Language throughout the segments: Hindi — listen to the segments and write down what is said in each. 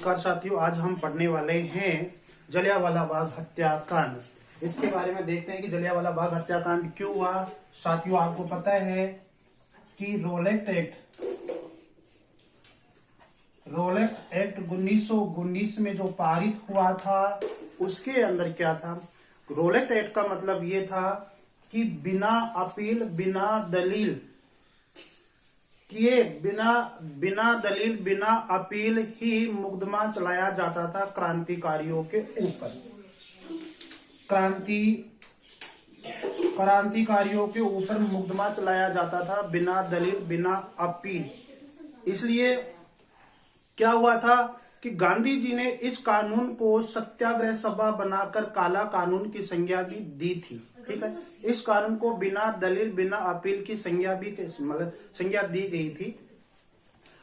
नमस्कार साथियों, आज हम पढ़ने वाले हैं जलियांवाला बाग हत्याकांड। इसके बारे में देखते हैं कि जलियांवाला बाग हत्याकांड क्यों हुआ। साथियों, आपको पता है कि रोलेट एक्ट 1919 में जो पारित हुआ था उसके अंदर क्या था। रोलेट एक्ट का मतलब ये था कि बिना अपील, बिना दलील किए, बिना दलील, बिना अपील ही मुकदमा चलाया जाता था क्रांतिकारियों के ऊपर। क्रांतिकारियों के ऊपर मुकदमा चलाया जाता था बिना दलील, बिना अपील। इसलिए क्या हुआ था कि गांधी जी ने इस कानून को सत्याग्रह सभा बनाकर काला कानून की संज्ञा भी दी थी। ठीक है, इस कानून को बिना दलील, बिना अपील की संज्ञा भी संज्ञा दी गई थी।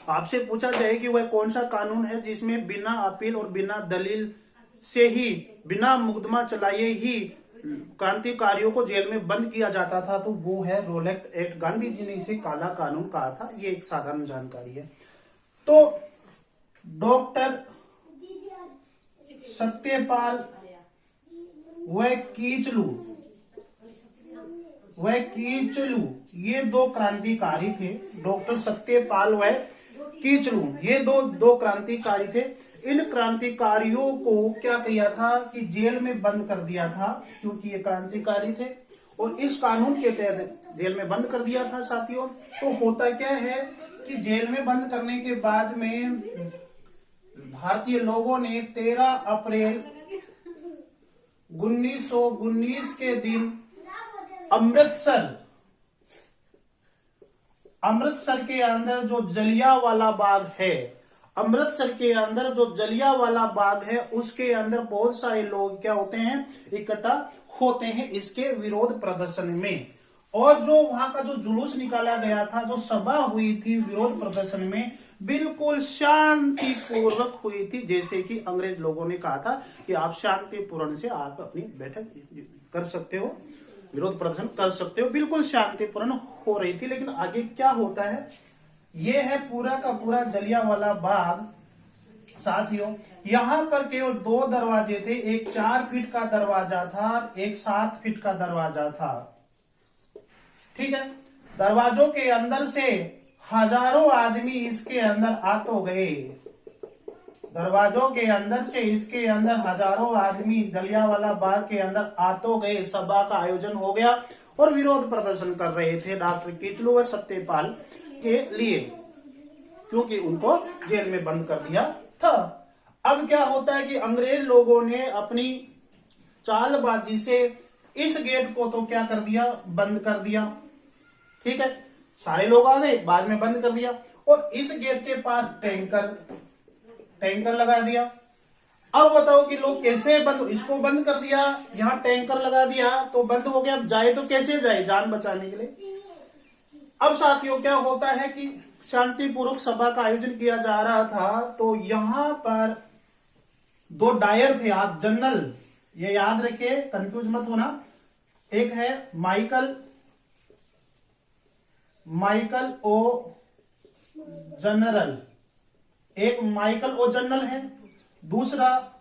आपसे पूछा जाए कि वह कौन सा कानून है जिसमें बिना अपील और बिना दलील से ही, बिना मुकदमा चलाए ही क्रांतिकारियों को जेल में बंद किया जाता था, तो वो है रोलेट एक्ट। गांधी जी ने इसे काला कानून कहा था। ये एक साधारण जानकारी है। तो डॉक्टर सत्यपाल वह कीचलू ये दो क्रांतिकारी थे। डॉक्टर सत्यपाल व कीचलू ये दो क्रांतिकारी थे। इन क्रांतिकारियों को क्या किया था कि जेल में बंद कर दिया था, क्योंकि ये क्रांतिकारी थे और इस कानून के तहत जेल में बंद कर दिया था। साथियों, तो होता क्या है कि जेल में बंद करने के बाद में भारतीय लोगों ने 13 अप्रैल 1919 के दिन अमृतसर के अंदर जो जलियांवाला बाग है, अमृतसर के अंदर जो जलियांवाला बाग है, उसके अंदर बहुत सारे लोग क्या होते हैं, इकट्ठा होते हैं इसके विरोध प्रदर्शन में। और जो वहां का जो जुलूस निकाला गया था, जो सभा हुई थी विरोध प्रदर्शन में, बिल्कुल शांतिपूर्वक हुई थी। जैसे कि अंग्रेज लोगों ने कहा था कि आप शांतिपूर्ण से आप अपनी बैठक कर सकते हो, विरोध प्रदर्शन कर सकते हो, बिल्कुल शांतिपूर्ण हो रही थी। लेकिन आगे क्या होता है, ये है पूरा का पूरा जलियांवाला बाग। साथियों, यहां पर केवल 2 दरवाजे थे। एक 4 फीट का दरवाजा था, एक 7 फीट का दरवाजा था। ठीक है, दरवाजों के अंदर से हजारों आदमी इसके अंदर आ तो गए। दरवाजों के अंदर से इसके अंदर हजारों आदमी जलियांवाला बाग के अंदर आ तो गए। सभा का आयोजन हो गया और विरोध प्रदर्शन कर रहे थे डॉक्टर कीचलू व सत्यपाल के लिए, क्योंकि उनको जेल में बंद कर दिया था। अब क्या होता है कि अंग्रेज लोगों ने अपनी चालबाजी से इस गेट को तो क्या कर दिया, बंद कर दिया। ठीक है, सारे लोग आ गए, बाद में बंद कर दिया। और इस गेट के पास टैंकर लगा दिया। अब बताओ कि लोग कैसे इसको बंद कर दिया, यहाँ टैंकर लगा दिया तो बंद हो गया। अब जाए तो कैसे जाए, जान बचाने के लिए। अब साथियों, क्या होता है कि शांतिपूर्वक सभा का आयोजन किया जा रहा था, तो यहां पर 2 डायर थे। आप जनरल ये याद रखिए, कंफ्यूज मत होना। एक है माइकल ओ जनरल, एक माइकल ओ जनरल है, दूसरा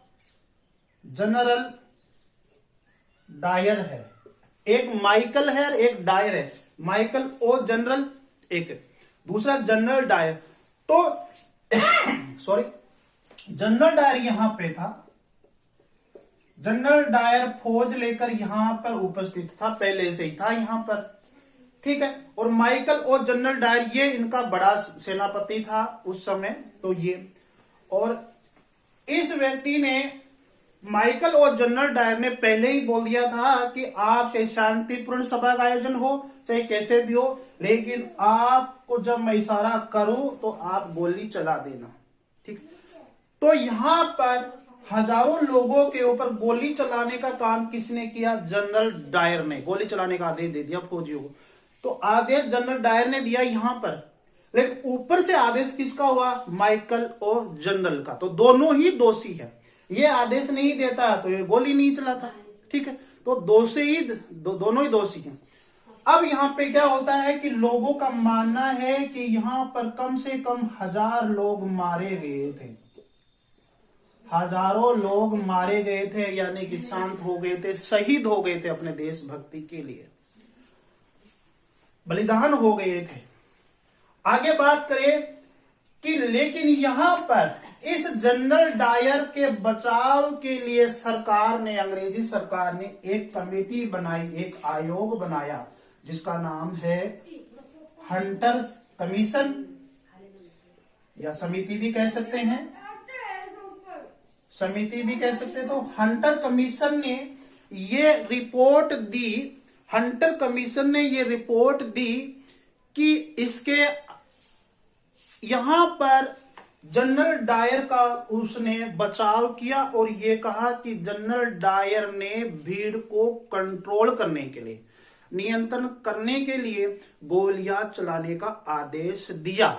जनरल डायर है। एक माइकल है और एक डायर है। माइकल ओ जनरल एक, दूसरा जनरल डायर। तो सॉरी, जनरल डायर यहां पे था। जनरल डायर फौज लेकर यहां पर उपस्थित था, पहले से ही था यहां पर। ठीक है, और माइकल और जनरल डायर ये इनका बड़ा सेनापति था उस समय। तो ये, और इस व्यक्ति ने, माइकल और जनरल डायर ने पहले ही बोल दिया था कि आप चाहे शांतिपूर्ण सभा का आयोजन हो, चाहे कैसे भी हो, लेकिन आपको जब मैं इशारा करूं तो आप गोली चला देना। ठीक, तो यहां पर हजारों लोगों के ऊपर गोली चलाने का काम किसने किया, जनरल डायर ने गोली चलाने का आदेश दे दिया फौजियों को। तो आदेश जनरल डायर ने दिया यहां पर, लेकिन ऊपर से आदेश किसका हुआ, माइकल और जनरल का। तो दोनों ही दोषी है। ये आदेश नहीं देता तो ये गोली नहीं चलाता। ठीक है, तो दोनों ही दोषी हैं। अब यहां पे क्या होता है कि लोगों का मानना है कि यहां पर कम से कम 1000 लोग मारे गए थे। हजारों लोग मारे गए थे, यानी कि शांत हो गए थे, शहीद हो गए थे अपने देशभक्ति के लिए, बलिदान हो गए थे। आगे बात करें कि लेकिन यहां पर इस जनरल डायर के बचाव के लिए सरकार ने, अंग्रेजी सरकार ने एक कमेटी बनाई, एक आयोग बनाया जिसका नाम है हंटर कमीशन, या समिति भी कह सकते हैं, समिति भी कह सकते हैं। तो हंटर कमीशन ने ये रिपोर्ट दी, हंटर कमीशन ने ये रिपोर्ट दी कि इसके यहां पर जनरल डायर का उसने बचाव किया और ये कहा कि जनरल डायर ने भीड़ को कंट्रोल करने के लिए, नियंत्रण करने के लिए गोलियां चलाने का आदेश दिया।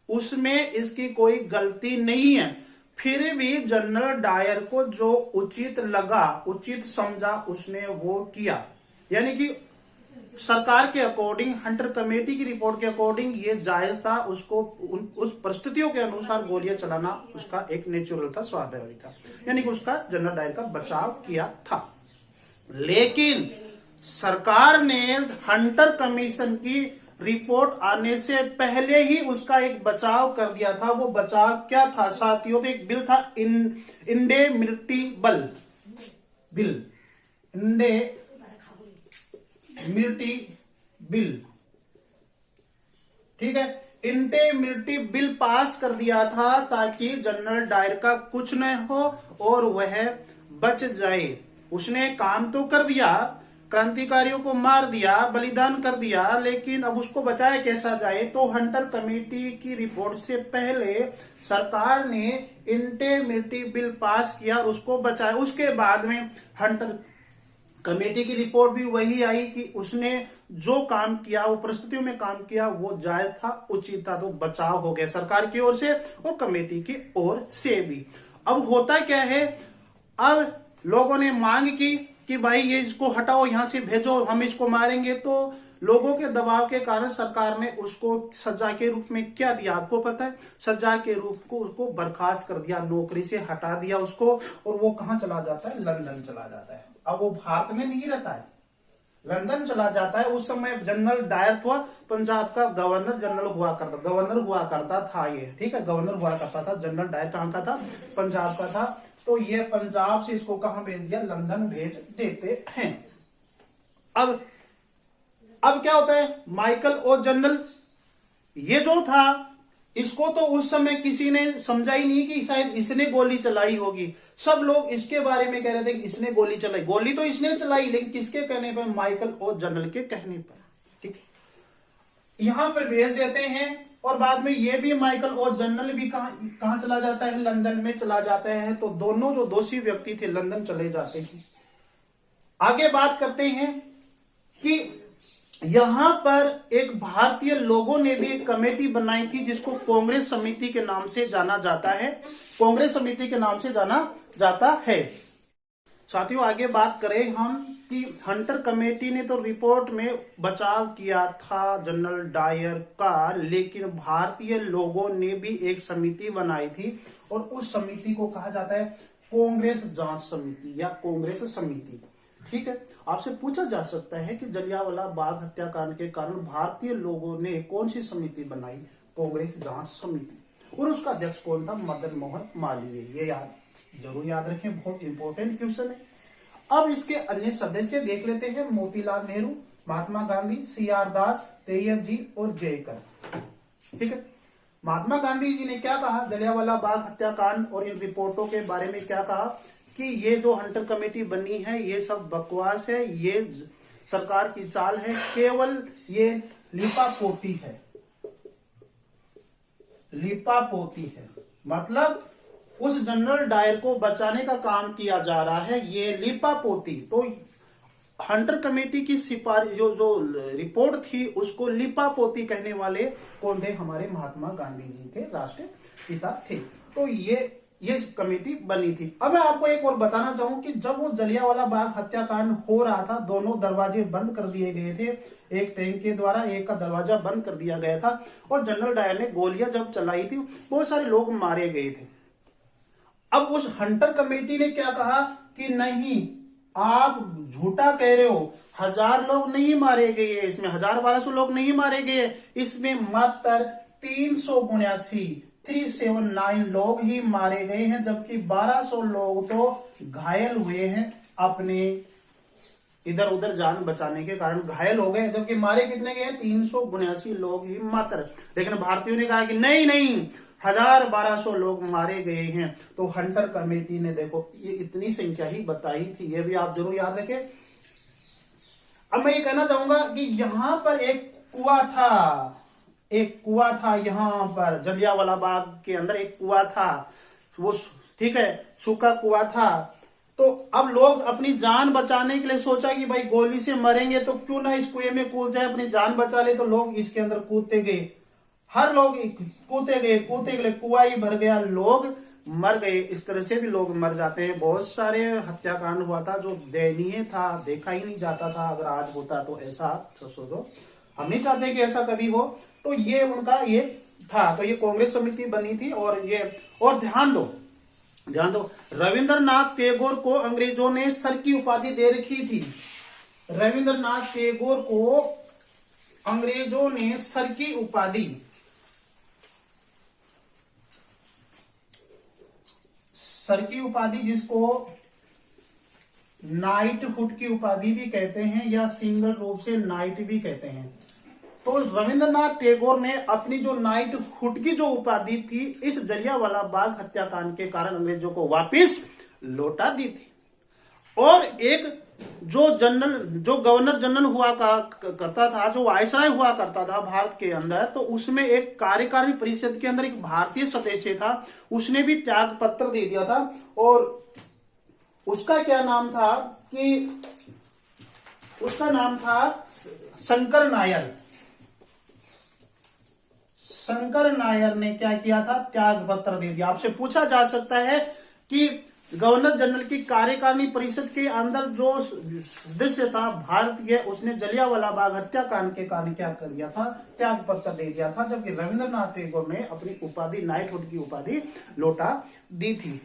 उसमें इसकी कोई गलती नहीं है, फिर भी जनरल डायर को जो उचित लगा, उचित समझा, उसने वो किया। यानी कि सरकार के अकॉर्डिंग, हंटर कमेटी की रिपोर्ट के अकॉर्डिंग ये जायज था, उसको उस परिस्थितियों के अनुसार गोलियां चलाना उसका एक नेचुरल था, स्वाभाविक था, यानी कि उसका जनरल डायर का बचाव किया था। लेकिन सरकार ने हंटर कमीशन की रिपोर्ट आने से पहले ही उसका एक बचाव कर दिया था। वो बचाव क्या था साथियों? तो एक बिल था इंडेमिनिटी बिल, बिल, ठीक है, इंडेमिनिटी बिल पास कर दिया था ताकि जनरल डायर का कुछ न हो और वह बच जाए। उसने काम तो कर दिया, क्रांतिकारियों को मार दिया, बलिदान कर दिया, लेकिन अब उसको बचाया कैसा जाए? तो हंटर कमेटी की रिपोर्ट से पहले सरकार ने इंडेमिनिटी बिल पास किया, उसको बचाया। उसके बाद में हंटर कमेटी की रिपोर्ट भी वही आई कि उसने जो काम किया, वो परिस्थितियों में काम किया, वो जायज था, उचित था, तो बचाव हो गया सरकार की ओर से और कमेटी की ओर से भी। अब होता क्या है, अब लोगों ने मांग की कि भाई ये इसको हटाओ, यहां से भेजो, हम इसको मारेंगे। तो लोगों के दबाव के कारण सरकार ने उसको सजा के रूप में क्या दिया आपको पता है? सजा के रूप को उसको बर्खास्त कर दिया, नौकरी से हटा दिया उसको, और वो कहां चला जाता है? लंदन चला जाता है। अब वो भारत में नहीं रहता है, लंदन चला जाता है। उस समय जनरल डायर था पंजाब का गवर्नर जनरल हुआ करता था ये, ठीक है, गवर्नर हुआ करता था। जनरल डायर कहां का था? पंजाब का था। तो ये पंजाब से इसको कहां भेज दिया? लंदन भेज देते हैं। अब क्या होता है? माइकल ओ जनरल ये जो था, इसको तो उस समय किसी ने समझा ही नहीं कि शायद इसने गोली चलाई होगी। सब लोग इसके बारे में कह रहे थे कि इसने गोली चलाई। गोली तो इसने चलाई, लेकिन किसके कहने पर? माइकल ओ जनरल के कहने पर, ठीक। यहां पर भेज देते हैं और बाद में ये भी माइकल ओ जनरल भी कहां चला जाता है? लंदन में चला जाता है। तो दोनों जो दोषी व्यक्ति थे लंदन चले जाते हैं। आगे बात करते हैं कि यहां पर एक भारतीय लोगों ने भी एक कमेटी बनाई थी जिसको कांग्रेस समिति के नाम से जाना जाता है, कांग्रेस समिति के नाम से जाना जाता है। साथियों आगे बात करें हम कि हंटर कमेटी ने तो रिपोर्ट में बचाव किया था जनरल डायर का, लेकिन भारतीय लोगों ने भी एक समिति बनाई थी और उस समिति को कहा जाता है कांग्रेस जांच समिति या कांग्रेस समिति, ठीक है। आपसे पूछा जा सकता है कि जलियांवाला बाग हत्याकांड के कारण भारतीय लोगों ने कौन सी समिति बनाई? कांग्रेस जांच समिति, और उसका अध्यक्ष कौन था? मदन मोहन मालवीय। ये जरूर याद रखें, बहुत इंपॉर्टेंट क्वेश्चन है। अब इसके अन्य सदस्य देख लेते हैं। मोतीलाल नेहरू, महात्मा गांधी, CR दास, तैयब जी और जयकर, ठीक है। महात्मा गांधी जी ने क्या कहा जलियांवाला बाग हत्याकांड और इन रिपोर्टों के बारे में? क्या कहा कि ये जो हंटर कमेटी बनी है ये सब बकवास है, ये सरकार की चाल है, केवल ये लिपापोती है, लिपापोती है। मतलब उस जनरल डायर को बचाने का काम किया जा रहा है, ये लिपापोती। तो हंटर कमेटी की सिफारिश जो रिपोर्ट थी उसको लिपापोती कहने वाले कौन थे? हमारे महात्मा गांधी जी थे, राष्ट्रीय पिता थे। तो ये कमेटी बनी थी। अब मैं आपको एक और बताना चाहूं कि जब वो जलियांवाला बाग हत्याकांड हो रहा था, दोनों दरवाजे बंद कर दिए गए थे, एक टैंक के द्वारा एक का दरवाजा बंद कर दिया गया था और जनरल डायर ने गोलियां जब चलाई थी बहुत सारे लोग मारे गए थे। अब उस हंटर कमेटी ने क्या कहा कि नहीं, आप झूठा कह रहे हो, 1000 लोग नहीं मारे गए, इसमें 1000-1200 लोग नहीं मारे गए, इसमें मात्र 379 लोग ही मारे गए हैं, जबकि 1200 लोग तो घायल हुए हैं, अपने इधर उधर जान बचाने के कारण घायल हो गए, जबकि मारे कितने गए? 379 लोग ही मात्र। लेकिन भारतीयों ने कहा कि नहीं नहीं, 1000-1200 लोग मारे गए हैं। तो हंटर कमेटी ने देखो ये इतनी संख्या ही बताई थी, ये भी आप जरूर याद रखें। अब मैं ये कहना चाहूंगा कि यहां पर एक कुआं था, यहां पर जलियांवाला बाग के अंदर एक कुआं था, वो ठीक है, सूखा कुआं था। तो अब लोग अपनी जान बचाने के लिए सोचा कि भाई गोली से मरेंगे तो क्यों ना इस कुएं में कूद जाए, अपनी जान बचा ले। तो लोग इसके अंदर कूदते गए, हर लोग कूदते गए, कुआं ही भर गया, लोग मर गए। इस तरह से भी लोग मर जाते हैं। बहुत सारे हत्याकांड हुआ था जो दयनीय था, देखा ही नहीं जाता था। अगर आज होता तो ऐसा, तो सोचो, हम नहीं चाहते कि ऐसा कभी हो। तो ये उनका ये था। तो ये कांग्रेस समिति बनी थी। और ध्यान दो, रविंद्रनाथ टैगोर को अंग्रेजों ने सर की उपाधि दे रखी थी। रविंद्रनाथ टैगोर को अंग्रेजों ने सर की उपाधि, जिसको नाइटहुड की उपाधि भी कहते हैं या सिंगल रूप से नाइट भी कहते हैं। तो रविंद्रनाथ टैगोर ने अपनी जो नाइटहुड की जो उपाधि थी, इस जलियांवाला बाग हत्याकांड के कारण अंग्रेजों को वापस लौटा दी थी। और एक जो गवर्नर जनरल हुआ करता था, जो वायसराय हुआ करता था भारत के अंदर, तो उसमें एक कार्यकारिणी परिषद के अंदर एक भारतीय सदस्य था, उसने भी त्याग पत्र दे दिया था। और उसका क्या नाम था कि उसका नाम था शंकर नायर ने क्या किया था? त्याग पत्र दे दिया। आपसे पूछा जा सकता है कि गवर्नर जनरल की कार्यकारिणी परिषद के अंदर जो सदस्य था भारतीय, उसने जलियांवाला बाग हत्याकांड के कारण क्या कर दिया था? त्याग पत्र दे दिया था। जबकि रविंद्रनाथ टैगोर ने अपनी उपाधि, नाइटहुड की उपाधि लौटा दी थी।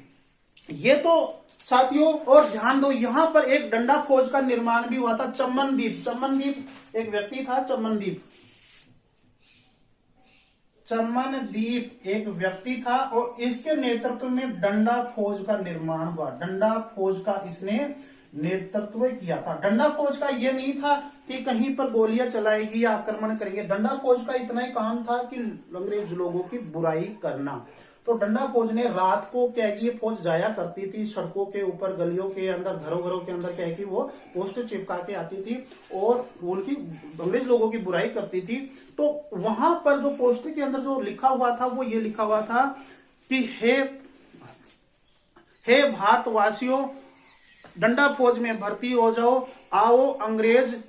ये तो साथियों, और ध्यान दो, यहां पर एक डंडा फौज का निर्माण भी हुआ था। चमनदीप एक व्यक्ति था, चमनदीप एक व्यक्ति था, और इसके नेतृत्व में डंडा फौज का निर्माण हुआ। डंडा फौज का इसने नेतृत्व किया था। डंडा फौज का यह नहीं था कि कहीं पर गोलियां चलाएगी या आक्रमण करेंगे। डंडा फौज का इतना ही काम था कि अंग्रेज लोगों की बुराई करना। तो डंडा फौज ने रात को क्या की, फौज जाया करती थी सड़कों के ऊपर, गलियों के अंदर, घरों के अंदर, क्या है कि वो पोस्टर चिपका के आती थी और उनकी अंग्रेज लोगों की बुराई करती थी। तो वहां पर जो पोस्टर के अंदर जो लिखा हुआ था, वो ये लिखा हुआ था कि हे भारतवासियों, डंडा फौज में भर्ती हो जाओ, आओ अंग्रेज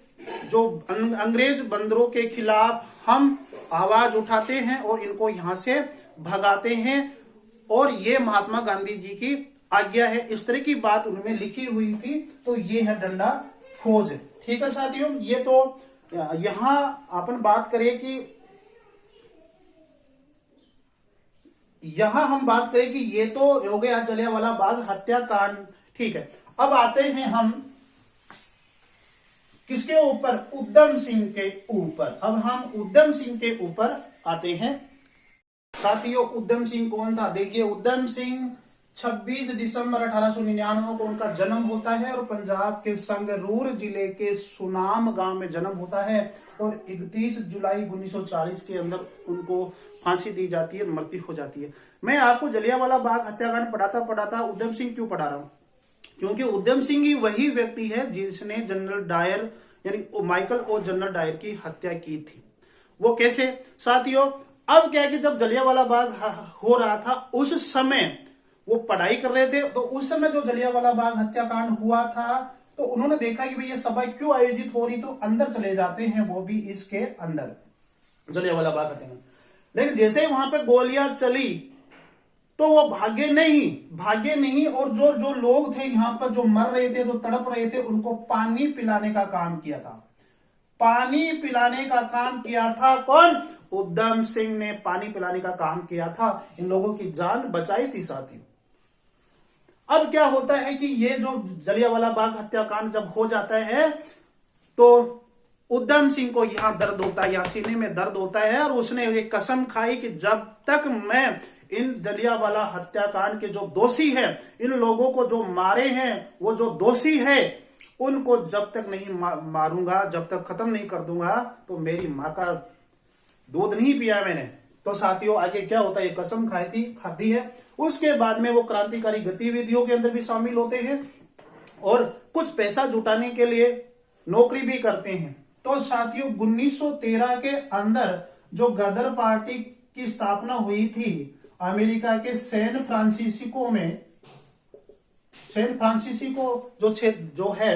बंदरों के खिलाफ हम आवाज उठाते हैं और इनको यहां से भगाते हैं। और ये महात्मा गांधी जी की आज्ञा है। इस तरह की बात उनमें लिखी हुई थी। तो ये है डंडा फौज। ठीक है साथियों, ये तो यहां अपन बात करें कि ये तो हो गया जलियांवाला बाग हत्याकांड। ठीक है, अब आते हैं हम किसके ऊपर? उधम सिंह के ऊपर। अब हम उधम सिंह के ऊपर आते हैं। साथियों, उधम सिंह कौन था? देखिए, उधम सिंह 26 दिसंबर 1899 को उनका जन्म होता है और पंजाब के संगरूर जिले के सुनाम गांव में जन्म होता है। और 31 जुलाई 1940 के अंदर उनको फांसी दी जाती है, मृत्यु हो जाती है। मैं आपको जलियांवाला बाग हत्याकांड पढ़ाता उधम सिंह क्यों पढ़ा रहा हूं? क्योंकि उधम सिंह ही वही व्यक्ति है जिसने जनरल डायर यानी माइकल और जनरल डायर की हत्या की थी। वो कैसे? साथियों, अब क्या है कि जब जलियांवाला बाग हो रहा था, उस समय वो पढ़ाई कर रहे थे। तो उस समय जो जलियांवाला बाग हत्याकांड हुआ था, तो उन्होंने देखा कि भाई ये सभा क्यों आयोजित हो रही, तो अंदर चले जाते हैं, वो भी इसके अंदर जलियांवाला बाग हत्याकांड। लेकिन जैसे ही वहां पे गोलियां चली तो वो भागे नहीं। और जो लोग थे यहाँ पर, जो मर रहे थे, जो तड़प रहे थे, उनको पानी पिलाने का काम किया था। पानी पिलाने का काम किया था कौन? उधम सिंह ने पानी पिलाने का काम किया था। इन लोगों की जान बचाई थी साथियों। अब क्या होता है कि ये जो जलियांवाला बाग हत्याकांड जब हो जाता है तो उधम सिंह को यहां दर्द होता है, या सीने में दर्द होता है, और उसने ये कसम खाई कि जब तक मैं इन जलियांवाला हत्याकांड के जो दोषी हैं, इन लोगों को जो मारे हैं, वो जो दोषी है उनको जब तक नहीं मारूंगा, जब तक खत्म नहीं कर दूंगा, तो मेरी मां का दूध नहीं पिया मैंने। तो साथियों आगे क्या होता है, ये कसम खाती है। उसके बाद में वो क्रांतिकारी गतिविधियों के अंदर भी शामिल होते हैं और कुछ पैसा जुटाने के लिए नौकरी भी करते हैं। तो साथियों 1913 के अंदर जो गदर पार्टी की स्थापना हुई थी अमेरिका के सैन फ्रांसिस्को में, सैन फ्रांसिस्को जो क्षेत्र जो है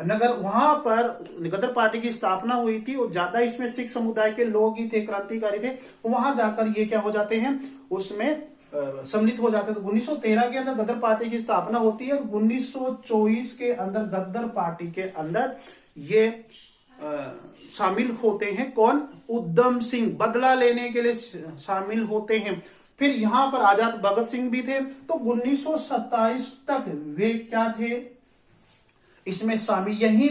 नगर, वहां पर गदर पार्टी की स्थापना हुई थी और ज्यादा इसमें सिख समुदाय के लोग ही थे, क्रांतिकारी थे। वहां जाकर ये क्या हो जाते हैं, उसमें सम्मिलित हो जाते हैं। तो 1913 के अंदर गदर पार्टी की स्थापना होती है। 1924 के अंदर गदर पार्टी के अंदर ये शामिल होते हैं। कौन? उधम सिंह बदला लेने के लिए शामिल होते हैं। फिर यहां पर आजाद भगत सिंह भी थे। तो 1927 तक वे क्या थे, इसमें शामिल यही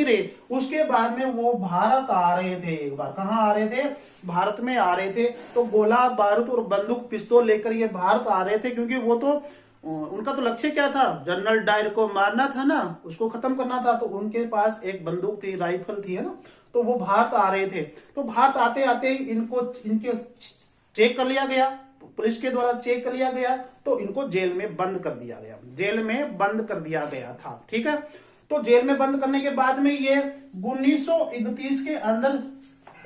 रहे। उसके बाद में वो भारत आ रहे थे। एक बार कहां आ रहे थे? भारत में आ रहे थे। तो गोला बारूद और बंदूक पिस्तौल लेकर ये भारत आ रहे थे, क्योंकि वो तो उनका तो लक्ष्य क्या था, जनरल डायर को मारना था ना, उसको खत्म करना था। तो उनके पास एक बंदूक थी, राइफल थी, है ना। तो वो भारत आ रहे थे। तो भारत आते आते इनके चेक कर लिया गया, पुलिस के द्वारा चेक कर लिया गया। तो इनको जेल में बंद कर दिया गया, जेल में बंद कर दिया गया था। ठीक है। तो जेल में बंद करने के बाद में ये 1931 के अंदर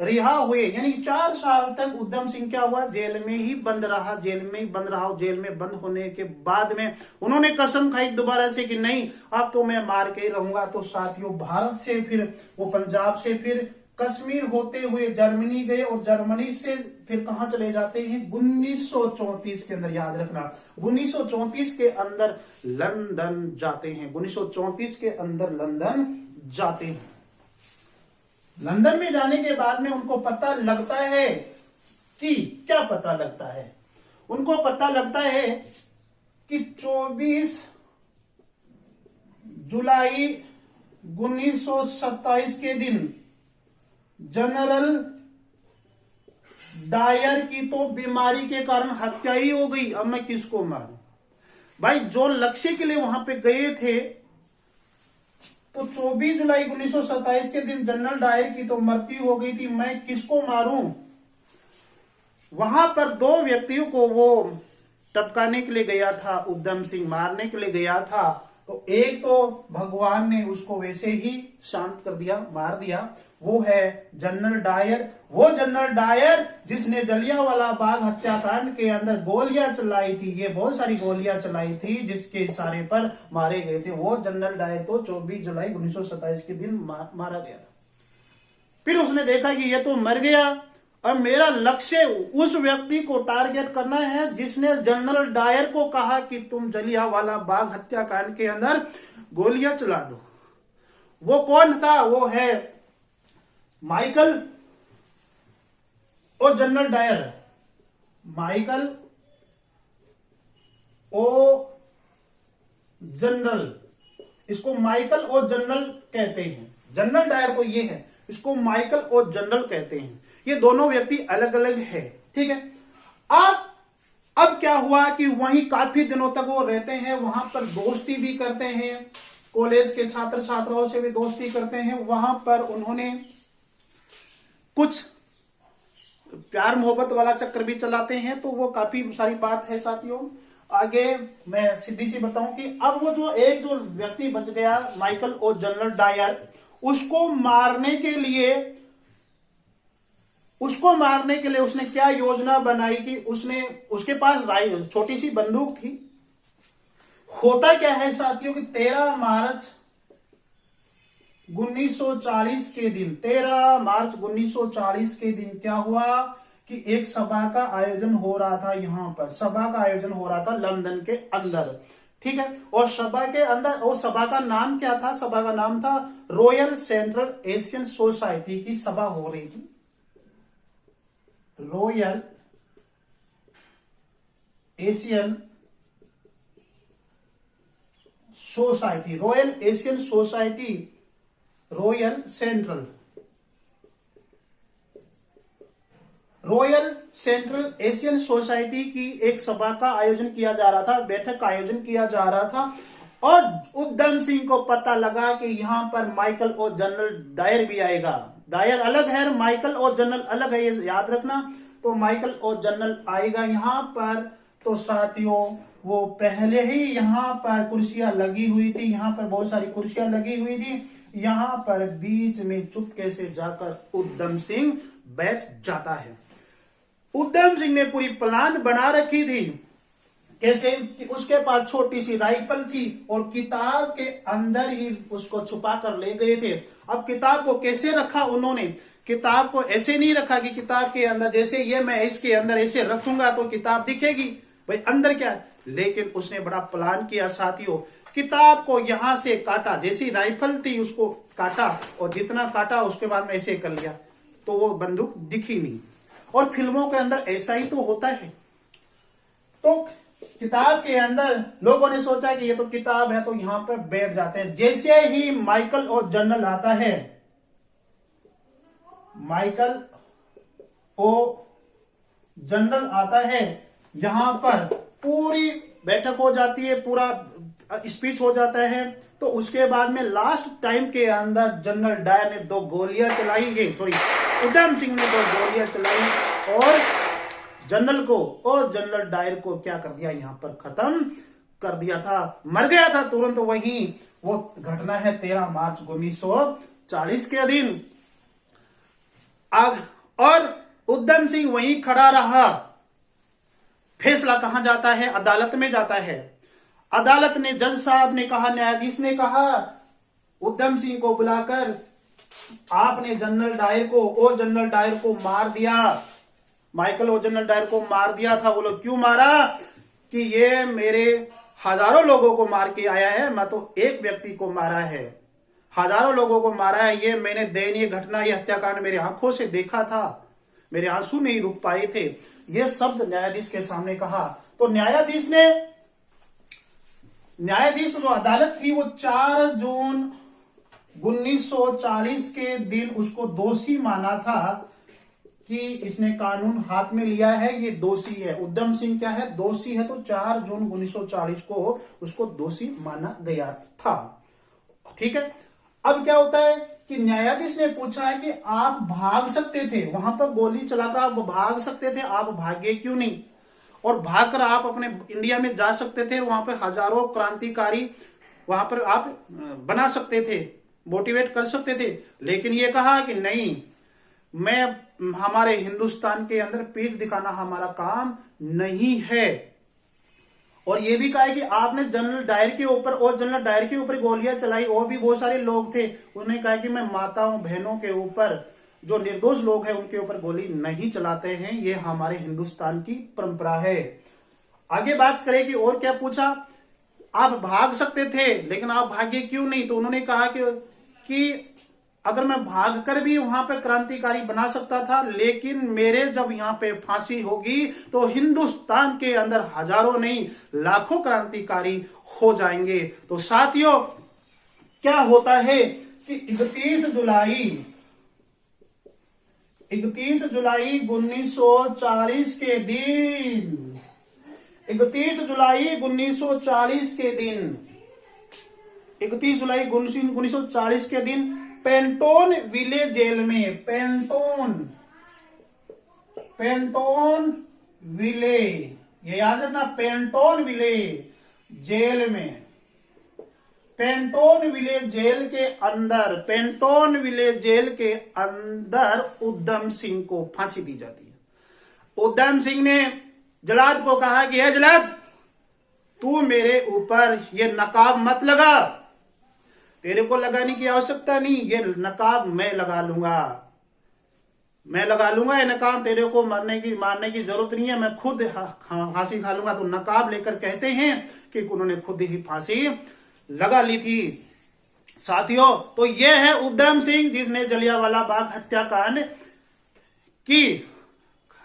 रिहा हुए, यानी 4 साल तक उधम सिंह क्या हुआ, जेल में ही बंद रहा। जेल में बंद होने के बाद में उन्होंने कसम खाई दोबारा से कि नहीं, अब तो मैं मार के ही रहूंगा। तो साथियों भारत से फिर वो पंजाब से फिर कश्मीर होते हुए जर्मनी गए, और जर्मनी से फिर कहां चले जाते हैं, 1934 के अंदर, याद रखना 1934 के अंदर लंदन जाते हैं। 1934 के अंदर लंदन जाते हैं। लंदन में जाने के बाद में उनको पता लगता है कि क्या पता लगता है, उनको पता लगता है कि 24 जुलाई 1927 के दिन जनरल डायर की तो बीमारी के कारण हत्या ही हो गई। अब मैं किसको मारूं भाई, जो लक्ष्य के लिए वहां पे गए थे। तो 24 जुलाई 1927 के दिन जनरल डायर की तो मृत्यु हो गई थी, मैं किसको मारूं। वहां पर 2 व्यक्तियों को वो टपकाने के लिए गया था, उधम सिंह मारने के लिए गया था। तो एक तो भगवान ने उसको वैसे ही शांत कर दिया, मार दिया, वो है जनरल डायर। वो जनरल डायर जिसने जलियांवाला बाग हत्याकांड के अंदर गोलियां चलाई थी, ये बहुत सारी गोलियां चलाई थी जिसके इशारे पर मारे गए थे, वो जनरल डायर तो 24 जुलाई 1927 के दिन मारा गया था। फिर उसने देखा कि ये तो मर गया, अब मेरा लक्ष्य उस व्यक्ति को टारगेट करना है जिसने जनरल डायर को कहा कि तुम जलियांवाला बाग हत्याकांड के अंदर गोलियां चला दो। वो कौन था? वो है माइकल और general Dyer, Michael O general, इसको माइकल और जनरल कहते हैं। जनरल डायर तो ये है, इसको माइकल और जनरल कहते हैं। ये दोनों व्यक्ति अलग अलग है। ठीक है। अब क्या हुआ कि वहीं काफी दिनों तक वो रहते हैं, वहां पर दोस्ती भी करते हैं, कॉलेज के छात्र छात्राओं से भी दोस्ती करते हैं। वहां पर उन्होंने कुछ प्यार मोहब्बत वाला चक्कर भी चलाते हैं। तो वो काफी सारी बात है साथियों। आगे मैं सीधी सी बताऊं कि अब वो जो एक जो व्यक्ति बच गया माइकल और जनरल डायर, उसको मारने के लिए उसने क्या योजना बनाई कि उसके पास छोटी सी बंदूक थी। होता क्या है साथियों कि 13 मार्च 1940 के दिन, 13 मार्च 1940 के दिन क्या हुआ कि एक सभा का आयोजन हो रहा था। यहां पर सभा का आयोजन हो रहा था लंदन के अंदर। ठीक है। और सभा के अंदर, और सभा का नाम क्या था? सभा का नाम था रॉयल सेंट्रल एशियन सोसाइटी की सभा हो रही थी। Royal Asian society, royal Asian society, royal central Asian society की एक सभा का आयोजन किया जा रहा था, बैठक का आयोजन किया जा रहा था। और उधम सिंह को पता लगा कि यहां पर माइकल और जनरल डायर भी आएगा। डायर अलग है, माइकल और जनरल अलग है, ये याद रखना। तो माइकल और जनरल आएगा यहां पर। तो साथियों वो पहले ही यहां पर कुर्सियां लगी हुई थी, यहां पर बहुत सारी कुर्सियां लगी हुई थी। यहां पर बीच में चुपके से जाकर उधम सिंह बैठ जाता है। उधम सिंह ने पूरी प्लान बना रखी थी। कैसे कि उसके पास छोटी सी राइफल थी और किताब के अंदर ही उसको छुपा कर ले गए थे। अब किताब को कैसे रखा उन्होंने? किताब को ऐसे नहीं रखा कि किताब के अंदर जैसे ये मैं इसके अंदर ऐसे रखूंगा तो किताब दिखेगी, भाई अंदर क्या है। लेकिन उसने बड़ा प्लान किया साथियों। किताब को यहां से काटा, जैसी राइफल थी उसको काटा, और जितना काटा उसके बाद में ऐसे कर लिया तो वो बंदूक दिखी नहीं। और फिल्मों के अंदर ऐसा ही तो होता है। तो किताब के अंदर लोगों ने सोचा कि ये तो किताब है, तो यहां पर बैठ जाते हैं। जैसे ही माइकल और जनरल आता है, माइकल और जनरल आता है, यहां पर पूरी बैठक हो जाती है, पूरा स्पीच हो जाता है। तो उसके बाद में लास्ट टाइम के अंदर जनरल डायर ने 2 गोलियां चलाई, उधम सिंह ने 2 गोलियां चलाई और जनरल को और जनरल डायर को क्या कर दिया, यहां पर खत्म कर दिया था, मर गया था तुरंत वहीं। वो घटना है 13 मार्च 1940 के दिन। और उधम सिंह वहीं खड़ा रहा। फैसला कहां जाता है? अदालत में जाता है। अदालत ने, जज साहब ने कहा, न्यायाधीश ने कहा उधम सिंह को बुलाकर, आपने जनरल डायर को और जनरल डायर को मार दिया, माइकल और जनरल डायर को मार दिया था। वो लोग क्यों मारा? कि ये मेरे हजारों लोगों को मार के आया है, मैं तो एक व्यक्ति को मारा है, हजारों लोगों को मारा है। ये मैंने दयनीय घटना, ये हत्याकांड मेरे आंखों से देखा था, मेरे आंसू नहीं रुक पाए थे। ये शब्द न्यायाधीश के सामने कहा। तो न्यायाधीश जो अदालत थी वो 4 जून 1940 के दिन उसको दोषी माना था कि इसने कानून हाथ में लिया है, ये दोषी है। उधम सिंह क्या है? दोषी है। तो 4 जून 1940 को उसको दोषी माना गया था। ठीक है। अब क्या होता है कि न्यायाधीश ने पूछा है कि आप भाग सकते थे, वहां पर गोली चलाकर आप भाग सकते थे, आप भागे क्यों नहीं? और भागकर आप अपने इंडिया में जा सकते थे, वहां पर हजारों क्रांतिकारी वहां पर आप बना सकते थे, मोटिवेट कर सकते थे। लेकिन ये कहा कि नहीं, हमारे हिंदुस्तान के अंदर पीठ दिखाना हमारा काम नहीं है। और ये भी कहा है कि आपने जनरल डायर के ऊपर और जनरल डायर के ऊपर गोलियां चलाई, और भी बहुत सारे लोग थे, उन्होंने कहा कि मैं माताओं बहनों के ऊपर, जो निर्दोष लोग हैं उनके ऊपर गोली नहीं चलाते हैं, ये हमारे हिंदुस्तान की परंपरा है। आगे बात करें कि और क्या पूछा, आप भाग सकते थे लेकिन आप भागे क्यों नहीं? तो उन्होंने कहा कि अगर मैं भागकर भी वहां पे क्रांतिकारी बना सकता था, लेकिन मेरे जब यहाँ पे फांसी होगी तो हिंदुस्तान के अंदर हजारों नहीं लाखों क्रांतिकारी हो जाएंगे। तो साथियों क्या होता है कि 31 जुलाई 1940 के दिन, 31 जुलाई 1940 के दिन, 31 जुलाई 1940 के दिन पेंटोन विले जेल में, पेंटोन विले, ये याद रखना, पेंटोन विले जेल में, पेंटोन विले जेल के अंदर, पेंटोन विले जेल के अंदर उधम सिंह को फांसी दी जाती है। उधम सिंह ने जलाद को कहा कि जलाद, तू मेरे ऊपर ये नकाब मत लगा, तेरे को लगाने की आवश्यकता नहीं, ये नकाब मैं लगा लूंगा ये नकाब, तेरे को मारने की जरूरत नहीं है, मैं खुद फांसी खा लूंगा। तो नकाब लेकर कहते हैं कि उन्होंने खुद ही फांसी लगा ली थी। साथियों तो ये है उधम सिंह जिसने जलियांवाला बाग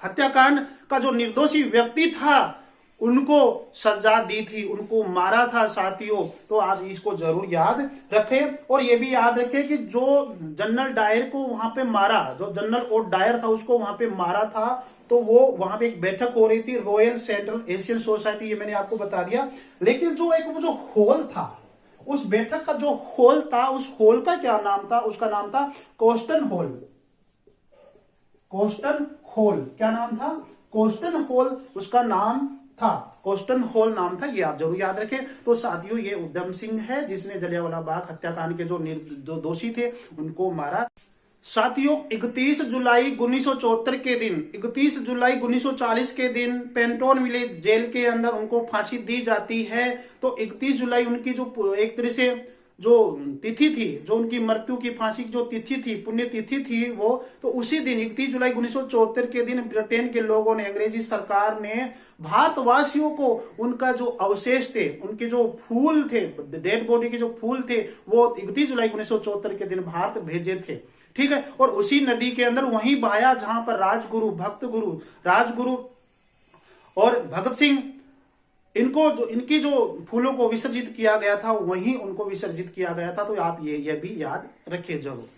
हत्याकांड का जो निर्दोषी व्यक्ति था उनको सजा दी थी, उनको मारा था साथियों। तो आप इसको जरूर याद रखें। और ये भी याद रखें कि जो जनरल डायर को वहां पे मारा, जो जनरल ओ डायर था उसको वहां पे मारा था, तो वो वहां पे एक बैठक हो रही थी, रॉयल सेंट्रल एशियन सोसाइटी, ये मैंने आपको बता दिया। लेकिन जो एक वो जो हॉल था, उस बैठक का जो हॉल था, उस हॉल का क्या नाम था? उसका नाम था कोस्टन हॉल। कोस्टन हॉल क्या नाम था? कोस्टन हॉल उसका नाम था, कोस्टन हॉल नाम था। ये आप जरूर याद रखें। तो साथियों ये उधम सिंह है जिसने जलियांवाला बाग हत्याकांड के जो दोषी थे उनको मारा। साथियों 31 जुलाई 1974 के दिन, 31 जुलाई 1940 के दिन पेंटोन विलेज जेल के अंदर उनको फांसी दी जाती है। तो 31 जुलाई उनकी जो एक तरह से जो तिथि थी, जो उनकी मृत्यु की फांसी की जो तिथि थी, पुण्य तिथि थी वो, तो उसी दिन 31 जुलाई 1974 के दिन ब्रिटेन के लोगों ने, अंग्रेजी सरकार ने भारतवासियों को उनका जो अवशेष थे, उनके जो फूल थे, डेड बॉडी के जो फूल थे, वो 31 जुलाई 1974 के दिन भारत भेजे थे। ठीक है। और उसी नदी के अंदर वहीं बहाया जहां पर राजगुरु, भक्त गुरु, राजगुरु और भगत सिंह, इनकी जो फूलों को विसर्जित किया गया था, वहीं उनको विसर्जित किया गया था। तो आप ये भी याद रखिए जरूर।